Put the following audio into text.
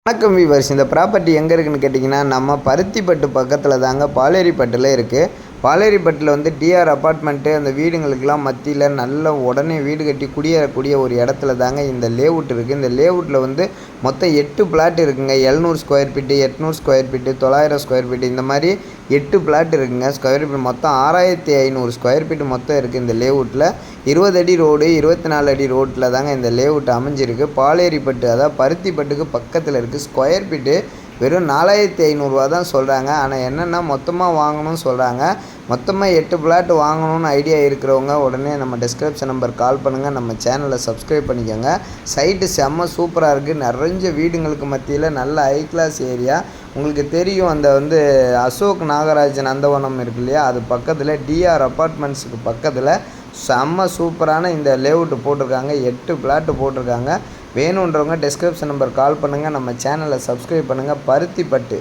வணக்கம் வீவர்ஸ். இந்த ப்ராப்பர்ட்டி எங்கே இருக்குதுன்னு கேட்டிங்கன்னா நம்ம பருத்திப்பட்டு பக்கத்தில் தாங்க பாலேரிப்பட்டில் இருக்குது. பாலேரிப்பட்டில் வந்து டிஆர் அப்பார்ட்மெண்ட்டு அந்த வீடுங்களுக்கெல்லாம் மத்தியில் நல்ல உடனே வீடு கட்டி குடியேறக்கூடிய ஒரு இடத்துல தாங்க இந்த லேஅவுட் இருக்குது. இந்த லேஅவுட்டில் வந்து மொத்தம் 8 பிளாட் இருக்குங்க. 700 square feet, 800 square feet, 900 square feet, இந்த மாதிரி 8 பிளாட் இருக்குங்க. ஸ்கொயர் ஃபீட் மொத்தம் 6500 ஸ்கொயர் ஃபீட்டு மொத்தம் இருக்குது இந்த லேஅவுட்டில். 20 அடி ரோடு, 24 அடி ரோட்டில் தாங்க இந்த லேஅவுட் அமைஞ்சிருக்கு. பாலேரிப்பட்டு அதாவது பருத்திப்பட்டுக்கு பக்கத்தில் இருக்குது. ஸ்கொயர் ஃபீட்டு வெறும் 4500 தான் சொல்கிறாங்க. ஆனால் என்னென்னா மொத்தமாக வாங்கணும்னு சொல்கிறாங்க. மொத்தமாக 8 பிளாட் வாங்கணும்னு ஐடியா இருக்கிறவங்க உடனே நம்ம டிஸ்கிரிப்ஷன் நம்பர் கால் பண்ணுங்கள். நம்ம சேனலை சப்ஸ்கிரைப் பண்ணிக்கோங்க. சைட்டு செம்ம சூப்பராக இருக்குது. நிறைஞ்ச வீடுங்களுக்கு மத்தியில் நல்ல ஹை கிளாஸ் ஏரியா. உங்களுக்கு தெரியும், அந்த வந்து அசோக் நாகராஜன் நந்தவனம் இருக்கு இல்லையா, அது பக்கத்தில் டிஆர் அப்பார்ட்மெண்ட்ஸுக்கு பக்கத்தில் செம்ம சூப்பரான இந்த லேஅவுட்டு போட்டிருக்காங்க. 8 பிளாட்டு போட்டிருக்காங்க. வேணுன்றவங்க டிஸ்கிரிப்ஷன் நம்பர் கால் பண்ணுங்கள். நம்ம சேனலை சப்ஸ்கிரைப் பண்ணுங்கள். பருத்திப்பட்டு